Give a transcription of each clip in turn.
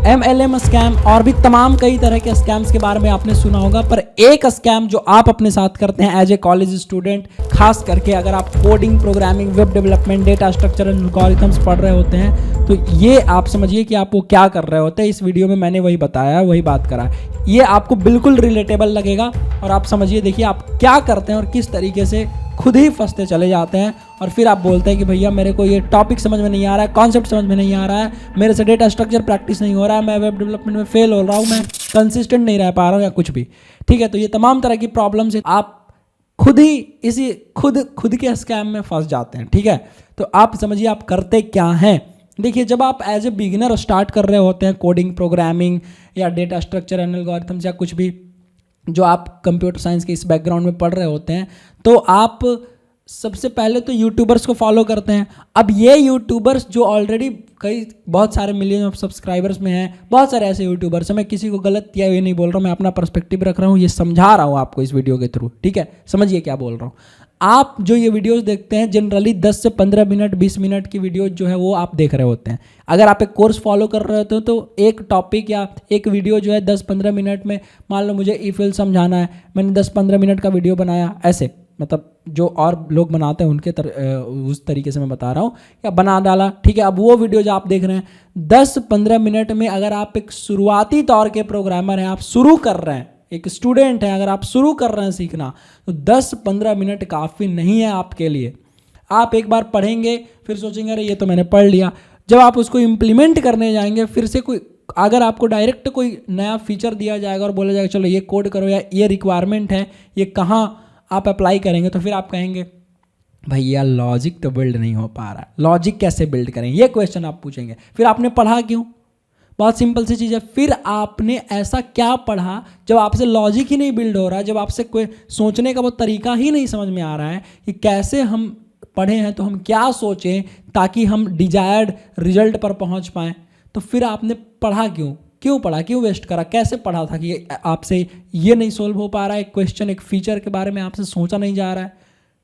MLM scam और भी तमाम कई तरह के स्कैम्स के बारे में आपने सुना होगा, पर एक स्कैम जो आप अपने साथ करते हैं एज ए कॉलेज स्टूडेंट, खास करके अगर आप coding, programming, web development, data structure and algorithms पढ़ रहे होते हैं, तो ये आप समझिए कि आप वो क्या कर रहे होते हैं। इस वीडियो में मैंने वही बताया है, वही बात करा है। ये आपको बिल्कुल रिलेटेबल लगेगा और आप समझिए, देखिए आप क्या करते हैं और किस तरीके से खुद ही फंसते चले जाते हैं और फिर आप बोलते हैं कि भैया मेरे को ये टॉपिक समझ में नहीं आ रहा है, कॉन्सेप्ट समझ में नहीं आ रहा है, मेरे से डेटा स्ट्रक्चर प्रैक्टिस नहीं हो रहा है, मैं वेब डेवलपमेंट में फेल हो रहा हूँ, मैं कंसिस्टेंट नहीं रह पा रहा हूँ या कुछ भी। ठीक है, तो ये तमाम तरह की प्रॉब्लम से आप खुद ही इसी खुद के स्कैम में फंस जाते हैं। ठीक है, तो आप समझिए आप करते क्या हैं। देखिए, जब आप एज ए बिगिनर स्टार्ट कर रहे होते हैं कोडिंग, प्रोग्रामिंग या डेटा स्ट्रक्चर एंड एल्गोरिथम्स या कुछ भी जो आप कंप्यूटर साइंस के इस बैकग्राउंड में पढ़ रहे होते हैं, तो आप सबसे पहले तो यूट्यूबर्स को फॉलो करते हैं। अब ये यूट्यूबर्स जो ऑलरेडी बहुत सारे मिलियन ऑफ सब्सक्राइबर्स में हैं, बहुत सारे ऐसे यूट्यूबर्स हैं, मैं किसी को गलत या ये नहीं बोल रहा हूँ, मैं अपना पर्सपेक्टिव रख रहा हूँ, ये समझा रहा हूँ आपको इस वीडियो के थ्रू। ठीक है, समझिए क्या बोल रहा हूँ। आप जो ये वीडियोस देखते हैं जनरली 10 से 15 मिनट 20 मिनट की वीडियोस जो है वो आप देख रहे होते हैं। अगर आप एक कोर्स फॉलो कर रहे होते हो तो एक टॉपिक या एक वीडियो जो है 10-15 मिनट में, मान लो मुझे ई फिल समझाना है, मैंने 10-15 मिनट का वीडियो बनाया, ऐसे मतलब जो और लोग बनाते हैं उनके उस तरीके से मैं बता रहा हूँ, या बना डाला। ठीक है, अब वो वीडियो जो आप देख रहे हैं 10-15 मिनट में, अगर आप एक शुरुआती तौर के प्रोग्रामर हैं, आप शुरू कर रहे हैं, एक स्टूडेंट है, अगर आप शुरू कर रहे हैं सीखना, तो 10-15 मिनट काफ़ी नहीं है आपके लिए। आप एक बार पढ़ेंगे, फिर सोचेंगे अरे ये तो मैंने पढ़ लिया। जब आप उसको इम्प्लीमेंट करने जाएंगे, फिर से कोई अगर आपको डायरेक्ट कोई नया फीचर दिया जाएगा और बोला जाएगा चलो ये कोड करो या ये रिक्वायरमेंट है, ये कहाँ आप अप्लाई करेंगे, तो फिर आप कहेंगे भैया लॉजिक तो बिल्ड नहीं हो पा रहा, लॉजिक कैसे बिल्ड करें, ये क्वेश्चन आप पूछेंगे। फिर आपने पढ़ा क्यों? बहुत सिंपल सी चीज़ है, फिर आपने ऐसा क्या पढ़ा जब आपसे लॉजिक ही नहीं बिल्ड हो रहा है, जब आपसे कोई सोचने का वो तरीका ही नहीं समझ में आ रहा है कि कैसे हम पढ़े हैं तो हम क्या सोचें ताकि हम डिजायर्ड रिजल्ट पर पहुंच पाएँ। तो फिर आपने पढ़ा क्यों पढ़ा, क्यों वेस्ट करा, कैसे पढ़ा था कि आपसे ये नहीं सोल्व हो पा रहा है, एक क्वेश्चन, एक फीचर के बारे में आपसे सोचा नहीं जा रहा है।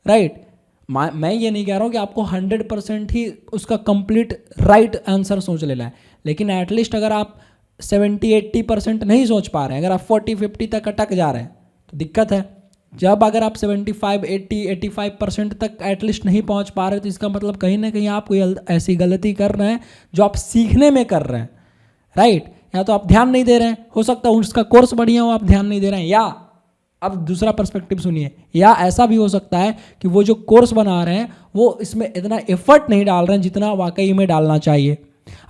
राइट, मैं ये नहीं कह रहा हूँ कि आपको 100% ही उसका कंप्लीट राइट आंसर सोच लेना है, लेकिन एटलीस्ट अगर आप 70-80% नहीं सोच पा रहे हैं, अगर आप 40-50 तक अटक जा रहे हैं तो दिक्कत है। जब अगर आप 75-80-85% तक एटलीस्ट नहीं पहुंच पा रहे, तो इसका मतलब कहीं ना कहीं आप कोई ऐसी गलती कर रहे हैं जो आप सीखने में कर रहे हैं। राइट, या तो आप ध्यान नहीं दे रहे हैं, हो सकता है उसका कोर्स बढ़िया हो, आप ध्यान नहीं दे रहे हैं, या अब दूसरा पर्सपेक्टिव सुनिए, या ऐसा भी हो सकता है कि वो जो कोर्स बना रहे हैं वो इसमें इतना एफर्ट नहीं डाल रहे हैं जितना वाकई में डालना चाहिए।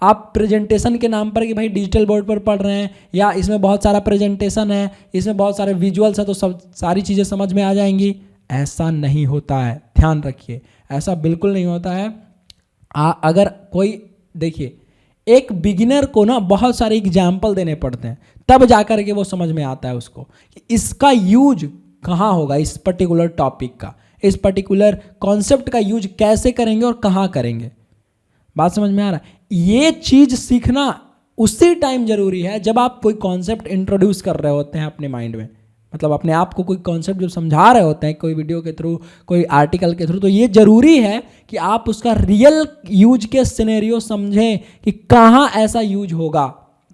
आप प्रेजेंटेशन के नाम पर कि भाई डिजिटल बोर्ड पर पढ़ रहे हैं या इसमें बहुत सारा प्रेजेंटेशन है, इसमें बहुत सारे विजुअल्स है तो सब सारी चीज़ें समझ में आ जाएंगी, ऐसा नहीं होता है। ध्यान रखिए, ऐसा बिल्कुल नहीं होता है। अगर कोई, देखिए, एक बिगिनर को ना बहुत सारे एग्जाम्पल देने पड़ते हैं, तब जाकर के वो समझ में आता है उसको कि इसका यूज कहाँ होगा, इस पर्टिकुलर टॉपिक का, इस पर्टिकुलर कॉन्सेप्ट का यूज कैसे करेंगे और कहाँ करेंगे। बात समझ में आ रहा है? ये चीज़ सीखना उसी टाइम जरूरी है जब आप कोई कॉन्सेप्ट इंट्रोड्यूस कर रहे होते हैं अपने माइंड में, मतलब अपने आप को कोई कॉन्सेप्ट जब समझा रहे होते हैं कोई वीडियो के थ्रू, कोई आर्टिकल के थ्रू, तो ये जरूरी है कि आप उसका रियल यूज के सिनेरियो समझें कि कहाँ ऐसा यूज होगा,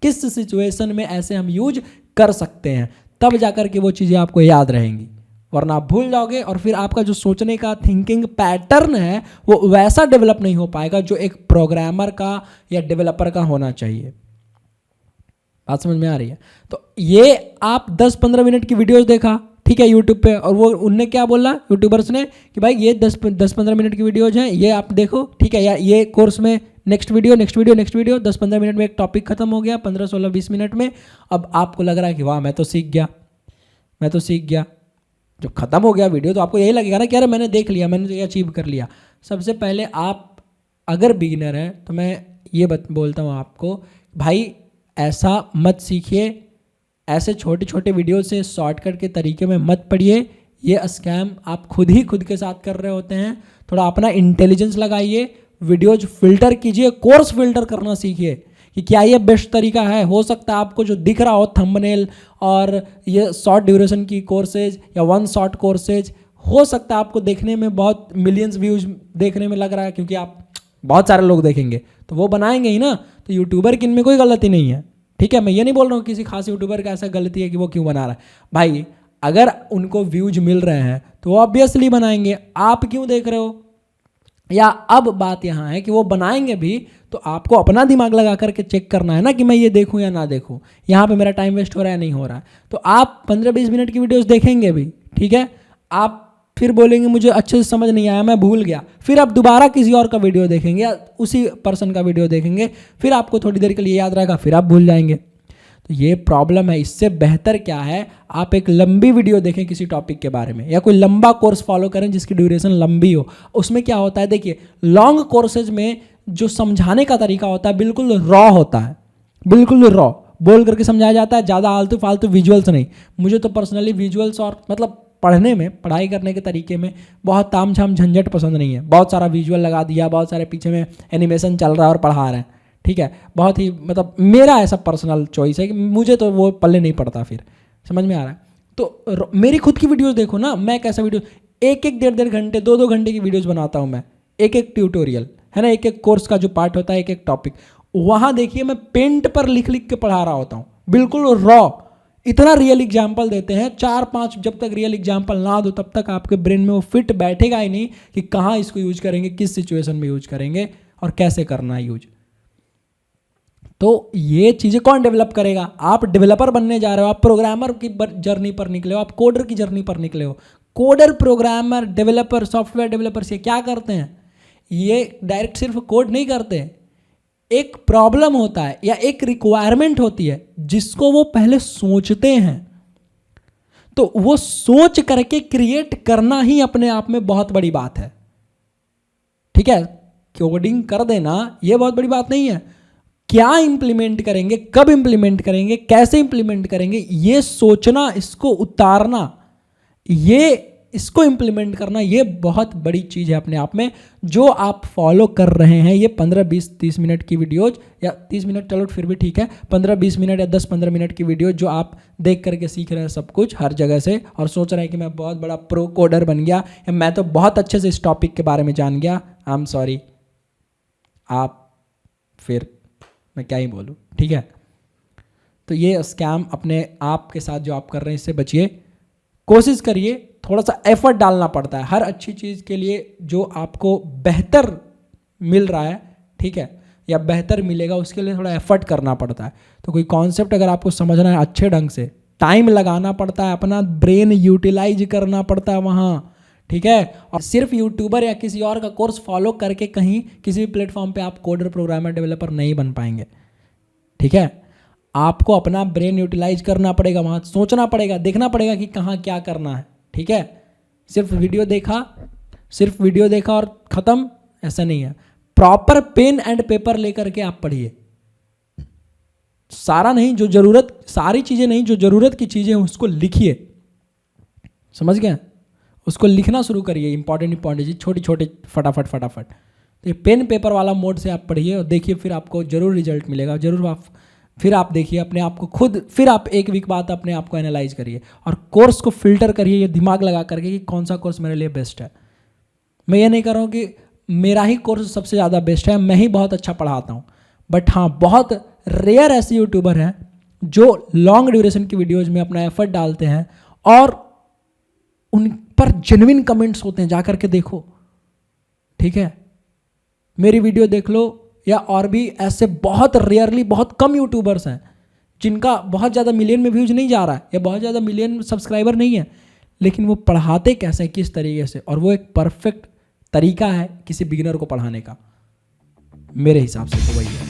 किस सिचुएशन में ऐसे हम यूज कर सकते हैं, तब जाकर के वो चीज़ें आपको याद रहेंगी, वरना आप भूल जाओगे और फिर आपका जो सोचने का थिंकिंग पैटर्न है वो वैसा डेवलप नहीं हो पाएगा जो एक प्रोग्रामर का या डेवलपर का होना चाहिए। बात समझ में आ रही है? तो ये आप 10-15 मिनट की वीडियोस देखा, ठीक है, यूट्यूब पे, और वो उनने क्या बोला यूट्यूबर्स ने कि भाई ये 10-15 मिनट की वीडियोज हैं, ये आप देखो, ठीक है, या ये कोर्स में नेक्स्ट वीडियो 10-15 मिनट में एक टॉपिक खत्म हो गया, 15-16-20 मिनट में। अब आपको लग रहा है कि वाह मैं तो सीख गया। जब खत्म हो गया वीडियो तो आपको यही लगेगा ना कि यार मैंने देख लिया, मैंने तो ये अचीव कर लिया। सबसे पहले आप अगर बिगिनर हैं तो मैं ये बोलता हूँ आपको, भाई ऐसा मत सीखिए, ऐसे छोटे छोटे वीडियो से शॉर्टकट के तरीके में मत पढ़िए। ये स्कैम आप खुद के साथ कर रहे होते हैं। थोड़ा अपना इंटेलिजेंस लगाइए, वीडियोज फिल्टर कीजिए, कोर्स फिल्टर करना सीखिए कि क्या ये बेस्ट तरीका है। हो सकता है आपको जो दिख रहा हो थंबनेल और ये शॉर्ट ड्यूरेशन की कोर्सेज या वन शॉट कोर्सेज, हो सकता है आपको देखने में बहुत मिलियंस व्यूज देखने में लग रहा है क्योंकि आप बहुत सारे लोग देखेंगे तो वो बनाएंगे ही ना, तो यूट्यूबर की इनमें कोई गलती नहीं है। ठीक है, मैं ये नहीं बोल रहा हूँ किसी खास यूट्यूबर का ऐसा गलती है कि वो क्यों बना रहा है। भाई अगर उनको व्यूज मिल रहे हैं तो वो ऑब्वियसली बनाएंगे, आप क्यों देख रहे हो? या अब बात यहाँ है कि वो बनाएंगे भी तो आपको अपना दिमाग लगा करके चेक करना है ना कि मैं ये देखूं या ना देखूं, यहाँ पे मेरा टाइम वेस्ट हो रहा है नहीं हो रहा है। तो आप 15-20 मिनट की वीडियोस देखेंगे भी, ठीक है, आप फिर बोलेंगे मुझे अच्छे से समझ नहीं आया, मैं भूल गया, फिर आप दोबारा किसी और का वीडियो देखेंगे या उसी पर्सन का वीडियो देखेंगे, फिर आपको थोड़ी देर के लिए याद रहेगा, फिर आप भूल जाएंगे। तो ये प्रॉब्लम है। इससे बेहतर क्या है, आप एक लंबी वीडियो देखें किसी टॉपिक के बारे में, या कोई लंबा कोर्स फॉलो करें जिसकी ड्यूरेशन लंबी हो। उसमें क्या होता है, देखिए लॉन्ग कोर्सेज में जो समझाने का तरीका होता है बिल्कुल रॉ होता है, बिल्कुल रॉ बोल करके समझाया जाता है, ज़्यादा आलतू फालतू विजुअल्स नहीं। मुझे तो पर्सनली विजुअल्स और मतलब पढ़ने में, पढ़ाई करने के तरीके में बहुत ताम झाम झंझट पसंद नहीं है। बहुत सारा विजुअल लगा दिया, बहुत सारे पीछे में एनिमेशन चल रहा है और पढ़ा रहे हैं, ठीक है, बहुत ही मतलब मेरा ऐसा पर्सनल चॉइस है कि मुझे तो वो पल्ले नहीं पड़ता। फिर समझ में आ रहा है तो मेरी खुद की वीडियोस देखो ना, मैं कैसा वीडियो 1-1, 1.5-1.5 घंटे 2-2 घंटे की वीडियोस बनाता हूँ मैं, एक ट्यूटोरियल है ना, एक कोर्स का जो पार्ट होता है, एक टॉपिक, वहाँ देखिए मैं पेंट पर लिख लिख के पढ़ा रहा होता हूँ, बिल्कुल रॉ। इतना रियल एग्जाम्पल देते हैं, 4-5 जब तक रियल एग्जाम्पल ना दो तब तक आपके ब्रेन में वो फिट बैठेगा ही नहीं कि कहाँ इसको यूज करेंगे, किस सिचुएशन में यूज करेंगे और कैसे करना है यूज। तो ये चीज़ें कौन डेवलप करेगा? आप डेवलपर बनने जा रहे हो, आप प्रोग्रामर की जर्नी पर निकले हो, आप कोडर की जर्नी पर निकले हो। Coder, programmer, developer, software developers ये क्या करते हैं? ये डायरेक्ट सिर्फ कोड नहीं करते, एक प्रॉब्लम होता है या एक रिक्वायरमेंट होती है जिसको वो पहले सोचते हैं। तो वो सोच करके क्रिएट करना ही अपने आप में बहुत बड़ी बात है, ठीक है। कोडिंग कर देना ये बहुत बड़ी बात नहीं है, क्या इंप्लीमेंट करेंगे, कब इंप्लीमेंट करेंगे, कैसे इंप्लीमेंट करेंगे, ये सोचना, इसको उतारना, ये इसको इंप्लीमेंट करना, ये बहुत बड़ी चीज़ है अपने आप में। जो आप फॉलो कर रहे हैं ये 15-20-30 मिनट की वीडियोज, या 30 मिनट चलो फिर भी ठीक है, 15-20 मिनट या 10-15 मिनट की वीडियो जो आप देख करके सीख रहे हैं सब कुछ हर जगह से, और सोच रहे हैं कि मैं बहुत बड़ा प्रो कोडर बन गया या मैं तो बहुत अच्छे से इस टॉपिक के बारे में जान गया, आई एम सॉरी, आप फिर मैं क्या ही बोलूँ, ठीक है। तो ये स्कैम अपने आप के साथ जो आप कर रहे हैं इससे बचिए, कोशिश करिए, थोड़ा सा एफर्ट डालना पड़ता है हर अच्छी चीज़ के लिए। जो आपको बेहतर मिल रहा है, ठीक है, या बेहतर मिलेगा, उसके लिए थोड़ा एफर्ट करना पड़ता है। तो कोई कॉन्सेप्ट अगर आपको समझना है अच्छे ढंग से, टाइम लगाना पड़ता है, अपना ब्रेन यूटिलाइज करना पड़ता है वहाँ, ठीक है। और सिर्फ यूट्यूबर या किसी और का कोर्स फॉलो करके कहीं किसी भी प्लेटफॉर्म पे आप कोडर, प्रोग्रामर, डेवलपर नहीं बन पाएंगे, ठीक है। आपको अपना ब्रेन यूटिलाइज करना पड़ेगा, वहाँ सोचना पड़ेगा, देखना पड़ेगा कि कहाँ क्या करना है, ठीक है। सिर्फ वीडियो देखा और ख़त्म, ऐसा नहीं है। प्रॉपर पेन एंड पेपर लेकर के आप पढ़िए, सारा नहीं, जो ज़रूरत, सारी चीज़ें नहीं, जो ज़रूरत की चीज़ें हैं उसको लिखिए, समझ गए, उसको लिखना शुरू करिए, इंपॉर्टेंट चीज, छोटी छोटी, फटाफट। तो ये पेन पेपर वाला मोड से आप पढ़िए और देखिए, फिर आपको जरूर रिजल्ट मिलेगा, जरूर फिर आप देखिए अपने आप को खुद, फिर आप 1 वीक बाद अपने आप को एनालाइज करिए और कोर्स को फिल्टर करिए, ये दिमाग लगा करके कि कौन सा कोर्स मेरे लिए बेस्ट है। मैं ये नहीं कर रहा हूँ कि मेरा ही कोर्स सबसे ज़्यादा बेस्ट है, मैं ही बहुत अच्छा पढ़ाता हूँ, बट हाँ बहुत रेयर ऐसे यूट्यूबर हैं जो लॉन्ग ड्यूरेशन की वीडियोज़ में अपना एफर्ट डालते हैं और उन पर जेन्युइन कमेंट्स होते हैं, जा करके देखो, ठीक है। मेरी वीडियो देख लो, या और भी ऐसे बहुत रेयरली, बहुत कम यूट्यूबर्स हैं जिनका बहुत ज़्यादा मिलियन में व्यूज नहीं जा रहा है या बहुत ज़्यादा मिलियन सब्सक्राइबर नहीं है, लेकिन वो पढ़ाते कैसे, किस तरीके से, और वो एक परफेक्ट तरीका है किसी बिगिनर को पढ़ाने का, मेरे हिसाब से तो वही है।